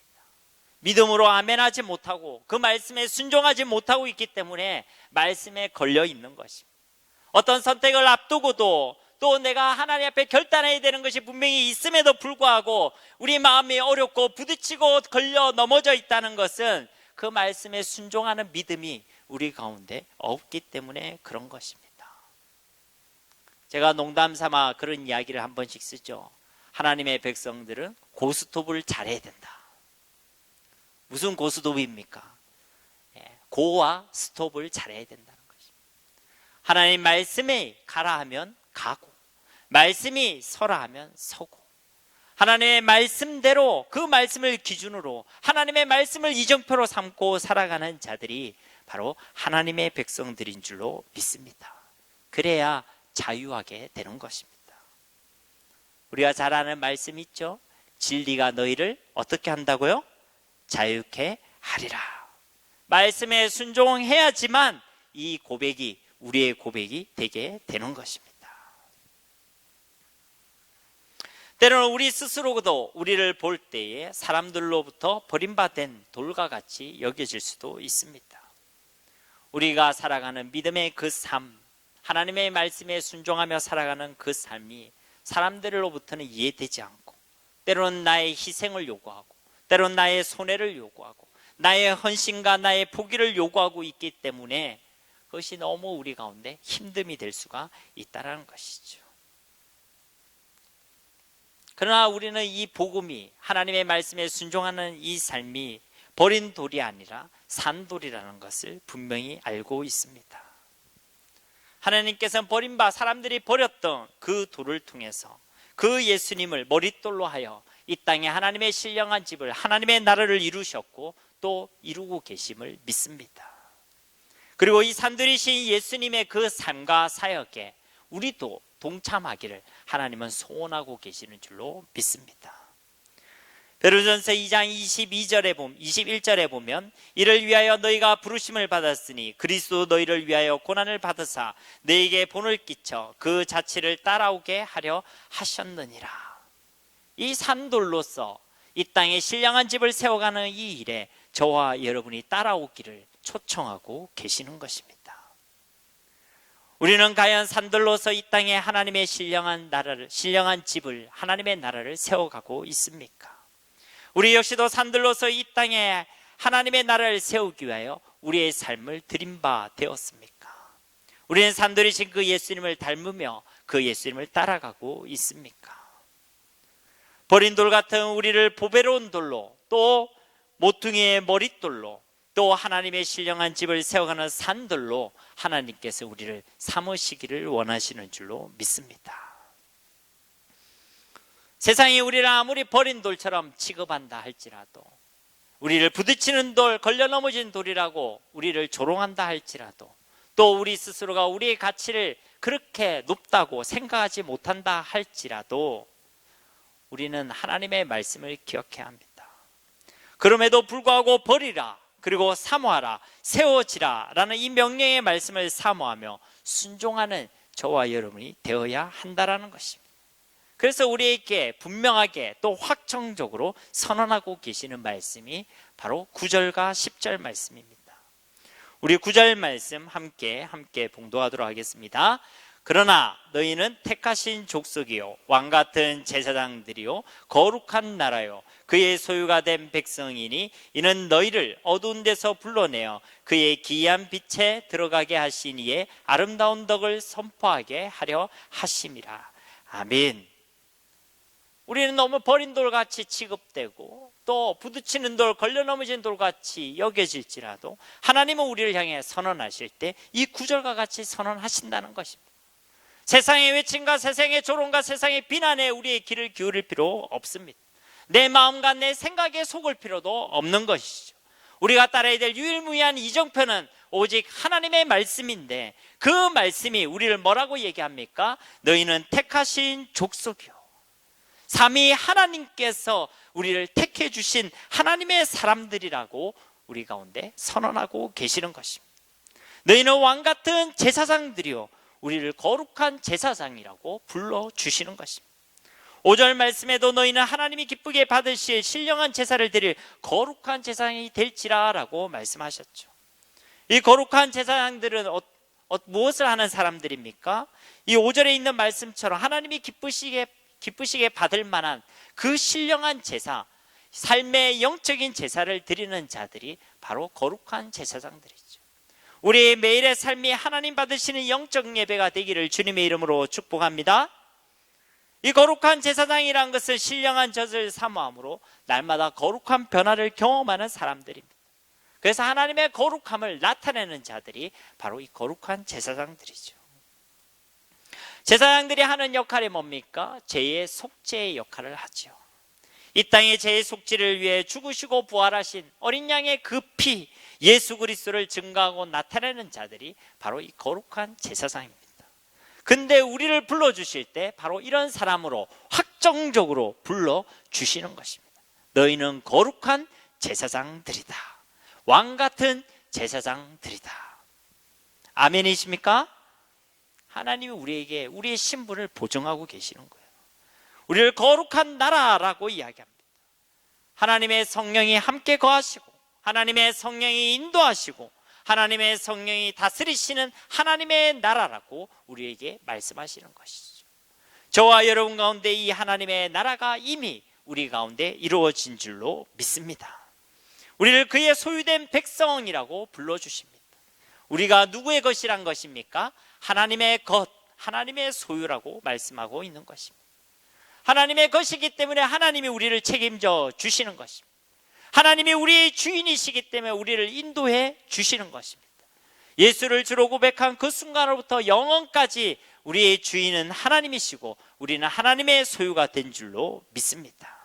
믿음으로 아멘하지 못하고 그 말씀에 순종하지 못하고 있기 때문에 말씀에 걸려 있는 것입니다. 어떤 선택을 앞두고도 또 내가 하나님 앞에 결단해야 되는 것이 분명히 있음에도 불구하고 우리 마음이 어렵고 부딪히고 걸려 넘어져 있다는 것은 그 말씀에 순종하는 믿음이 우리 가운데 없기 때문에 그런 것입니다. 제가 농담 삼아 그런 이야기를 한 번씩 쓰죠. 하나님의 백성들은 고스톱을 잘해야 된다. 무슨 고스톱입니까? 고와 스톱을 잘해야 된다는 것입니다. 하나님 말씀에 가라 하면 가고, 말씀이 서라 하면 서고, 하나님의 말씀대로 그 말씀을 기준으로 하나님의 말씀을 이정표로 삼고 살아가는 자들이 바로 하나님의 백성들인 줄로 믿습니다. 그래야 자유하게 되는 것입니다. 우리가 잘 아는 말씀 있죠? 진리가 너희를 어떻게 한다고요? 자유케 하리라. 말씀에 순종해야지만 이 고백이 우리의 고백이 되게 되는 것입니다. 때로는 우리 스스로도 우리를 볼 때에 사람들로부터 버림받은 돌과 같이 여겨질 수도 있습니다. 우리가 살아가는 믿음의 그 삶, 하나님의 말씀에 순종하며 살아가는 그 삶이 사람들로부터는 이해되지 않고, 때로는 나의 희생을 요구하고, 때로는 나의 손해를 요구하고, 나의 헌신과 나의 포기를 요구하고 있기 때문에 그것이 너무 우리 가운데 힘듦이 될 수가 있다는 것이죠. 그러나 우리는 이 복음이, 하나님의 말씀에 순종하는 이 삶이 버린 돌이 아니라 산돌이라는 것을 분명히 알고 있습니다. 하나님께서는 버린 사람들이 버렸던 그 돌을 통해서 그 예수님을 머릿돌로 하여 이 땅에 하나님의 신령한 집을, 하나님의 나라를 이루셨고 또 이루고 계심을 믿습니다. 그리고 이 산돌이신 예수님의 그 삶과 사역에 우리도 동참하기를 하나님은 소원하고 계시는 줄로 믿습니다. 베드로전서 2장 21절에 보면 이를 위하여 너희가 부르심을 받았으니 그리스도 너희를 위하여 고난을 받으사 너희에게 본을 끼쳐 그 자취를 따라오게 하려 하셨느니라. 이 산돌로서 이 땅에 신령한 집을 세워가는 이 일에 저와 여러분이 따라오기를 초청하고 계시는 것입니다. 우리는 과연 산돌로서 이 땅에 하나님의 신령한 나라를, 신령한 집을, 하나님의 나라를 세워가고 있습니까? 우리 역시도 산들로서 이 땅에 하나님의 나라를 세우기 위하여 우리의 삶을 드린 바 되었습니까? 우리는 산돌이신 그 예수님을 닮으며 그 예수님을 따라가고 있습니까? 버린 돌 같은 우리를 보배로운 돌로, 또 모퉁이의 머릿돌로, 또 하나님의 신령한 집을 세워가는 산들로 하나님께서 우리를 삼으시기를 원하시는 줄로 믿습니다. 세상이 우리를 아무리 버린 돌처럼 취급한다 할지라도, 우리를 부딪히는 돌, 걸려 넘어진 돌이라고 우리를 조롱한다 할지라도, 또 우리 스스로가 우리의 가치를 그렇게 높다고 생각하지 못한다 할지라도 우리는 하나님의 말씀을 기억해야 합니다. 그럼에도 불구하고 버리라, 그리고 사모하라, 세워지라 라는 이 명령의 말씀을 사모하며 순종하는 저와 여러분이 되어야 한다라는 것입니다. 그래서 우리에게 분명하게 또 확정적으로 선언하고 계시는 말씀이 바로 9절과 10절 말씀입니다. 우리 9절 말씀 함께 봉독하도록 하겠습니다. 그러나 너희는 택하신 족속이요 왕같은 제사장들이요 거룩한 나라요 그의 소유가 된 백성이니 이는 너희를 어두운 데서 불러내어 그의 기이한 빛에 들어가게 하신 이의 아름다운 덕을 선포하게 하려 하심이라. 아멘. 우리는 너무 버린 돌같이 취급되고 또 부딪히는 돌, 걸려 넘어진 돌같이 여겨질지라도 하나님은 우리를 향해 선언하실 때 이 구절과 같이 선언하신다는 것입니다. 세상의 외침과 세상의 조롱과 세상의 비난에 우리의 귀를 기울일 필요 없습니다. 내 마음과 내 생각에 속을 필요도 없는 것이죠. 우리가 따라야 될 유일무이한 이정표는 오직 하나님의 말씀인데, 그 말씀이 우리를 뭐라고 얘기합니까? 너희는 택하신 족속이요, 삼위 하나님께서 우리를 택해 주신 하나님의 사람들이라고 우리 가운데 선언하고 계시는 것입니다. 너희는 왕같은 제사장들이요 우리를 거룩한 제사장이라고 불러주시는 것입니다. 5절 말씀에도 너희는 하나님이 기쁘게 받으실 신령한 제사를 드릴 거룩한 제사장이 될지라 라고 말씀하셨죠. 이 거룩한 제사장들은 무엇을 하는 사람들입니까? 이 5절에 있는 말씀처럼 하나님이 기쁘시게 받을 만한 그 신령한 제사, 삶의 영적인 제사를 드리는 자들이 바로 거룩한 제사장들이죠. 우리 매일의 삶이 하나님 받으시는 영적 예배가 되기를 주님의 이름으로 축복합니다. 이 거룩한 제사장이란 것은 신령한 젖을 사모함으로 날마다 거룩한 변화를 경험하는 사람들입니다. 그래서 하나님의 거룩함을 나타내는 자들이 바로 이 거룩한 제사장들이죠. 제사장들이 하는 역할이 뭡니까? 죄의 속죄의 역할을 하죠. 이 땅의 죄의 속죄를 위해 죽으시고 부활하신 어린 양의 그 피, 예수 그리스도를 증거하고 나타내는 자들이 바로 이 거룩한 제사장입니다. 근데 우리를 불러주실 때 바로 이런 사람으로 확정적으로 불러주시는 것입니다. 너희는 거룩한 제사장들이다. 왕같은 제사장들이다. 아멘이십니까? 하나님이 우리에게 우리의 신분을 보증하고 계시는 거예요. 우리를 거룩한 나라라고 이야기합니다. 하나님의 성령이 함께 거하시고 하나님의 성령이 인도하시고 하나님의 성령이 다스리시는 하나님의 나라라고 우리에게 말씀하시는 것이죠. 저와 여러분 가운데 이 하나님의 나라가 이미 우리 가운데 이루어진 줄로 믿습니다. 우리를 그의 소유된 백성이라고 불러주십니다. 우리가 누구의 것이란 것입니까? 하나님의 것, 하나님의 소유라고 말씀하고 있는 것입니다. 하나님의 것이기 때문에 하나님이 우리를 책임져 주시는 것입니다. 하나님이 우리의 주인이시기 때문에 우리를 인도해 주시는 것입니다. 예수를 주로 고백한 그 순간으로부터 영원까지 우리의 주인은 하나님이시고 우리는 하나님의 소유가 된 줄로 믿습니다.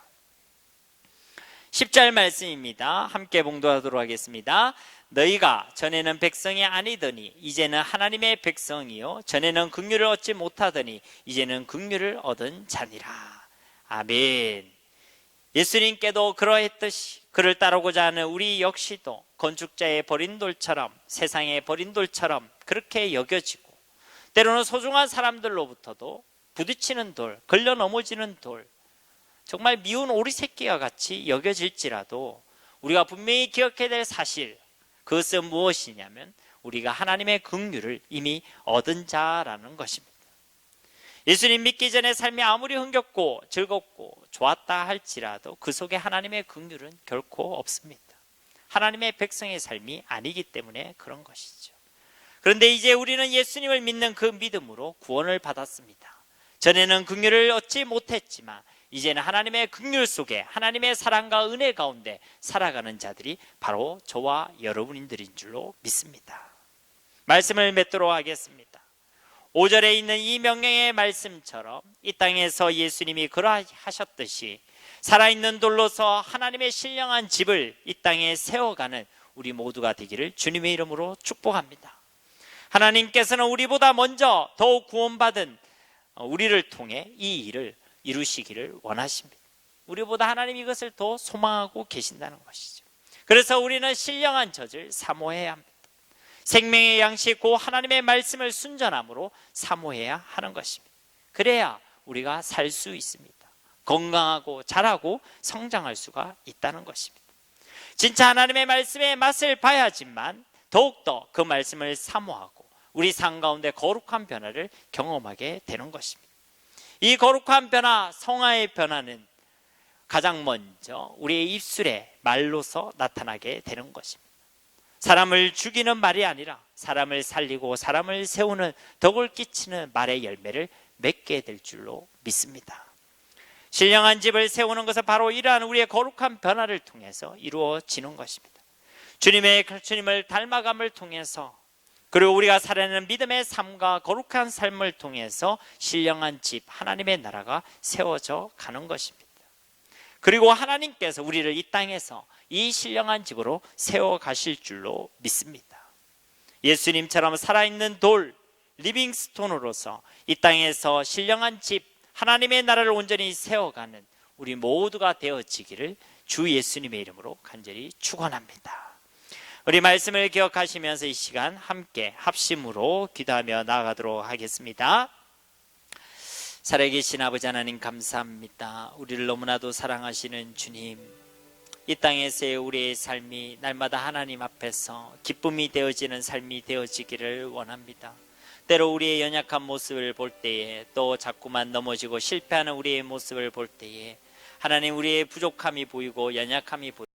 10절 말씀입니다. 함께 봉독하도록 하겠습니다. 너희가 전에는 백성이 아니더니 이제는 하나님의 백성이요 전에는 긍휼을 얻지 못하더니 이제는 긍휼을 얻은 자니라. 아멘. 예수님께도 그러했듯이 그를 따르고자 하는 우리 역시도 건축자의 버린 돌처럼, 세상의 버린 돌처럼 그렇게 여겨지고, 때로는 소중한 사람들로부터도 부딪히는 돌, 걸려 넘어지는 돌, 정말 미운 오리새끼와 같이 여겨질지라도 우리가 분명히 기억해야 될 사실, 그것은 무엇이냐면 우리가 하나님의 긍휼을 이미 얻은 자라는 것입니다. 예수님 믿기 전에 삶이 아무리 흥겹고 즐겁고 좋았다 할지라도 그 속에 하나님의 긍휼은 결코 없습니다. 하나님의 백성의 삶이 아니기 때문에 그런 것이죠. 그런데 이제 우리는 예수님을 믿는 그 믿음으로 구원을 받았습니다. 전에는 긍휼을 얻지 못했지만 이제는 하나님의 긍휼 속에 하나님의 사랑과 은혜 가운데 살아가는 자들이 바로 저와 여러분들인 줄로 믿습니다. 말씀을 맺도록 하겠습니다. 5절에 있는 이 명령의 말씀처럼 이 땅에서 예수님이 그러하셨듯이 살아있는 돌로서 하나님의 신령한 집을 이 땅에 세워가는 우리 모두가 되기를 주님의 이름으로 축복합니다. 하나님께서는 우리보다 먼저 더욱 구원받은 우리를 통해 이 일을 이루시기를 원하십니다. 우리보다 하나님 이것을 더 소망하고 계신다는 것이죠. 그래서 우리는 신령한 젖을 사모해야 합니다. 생명의 양식 고 하나님의 말씀을 순전함으로 사모해야 하는 것입니다. 그래야 우리가 살 수 있습니다. 건강하고 자라고 성장할 수가 있다는 것입니다. 진짜 하나님의 말씀의 맛을 봐야지만 더욱더 그 말씀을 사모하고 우리 삶 가운데 거룩한 변화를 경험하게 되는 것입니다. 이 거룩한 변화, 성화의 변화는 가장 먼저 우리의 입술에 말로서 나타나게 되는 것입니다. 사람을 죽이는 말이 아니라 사람을 살리고 사람을 세우는 덕을 끼치는 말의 열매를 맺게 될 줄로 믿습니다. 신령한 집을 세우는 것은 바로 이러한 우리의 거룩한 변화를 통해서 이루어지는 것입니다. 주님을 닮아감을 통해서, 그리고 우리가 살아내는 믿음의 삶과 거룩한 삶을 통해서 신령한 집, 하나님의 나라가 세워져 가는 것입니다. 그리고 하나님께서 우리를 이 땅에서 이 신령한 집으로 세워 가실 줄로 믿습니다. 예수님처럼 살아있는 돌, 리빙스톤으로서 이 땅에서 신령한 집, 하나님의 나라를 온전히 세워가는 우리 모두가 되어지기를 주 예수님의 이름으로 간절히 축원합니다. 우리 말씀을 기억하시면서 이 시간 함께 합심으로 기도하며 나아가도록 하겠습니다. 살아계신 아버지 하나님 감사합니다. 우리를 너무나도 사랑하시는 주님, 이 땅에서의 우리의 삶이 날마다 하나님 앞에서 기쁨이 되어지는 삶이 되어지기를 원합니다. 때로 우리의 연약한 모습을 볼 때에, 또 자꾸만 넘어지고 실패하는 우리의 모습을 볼 때에 하나님, 우리의 부족함이 보이고 연약함이 보이고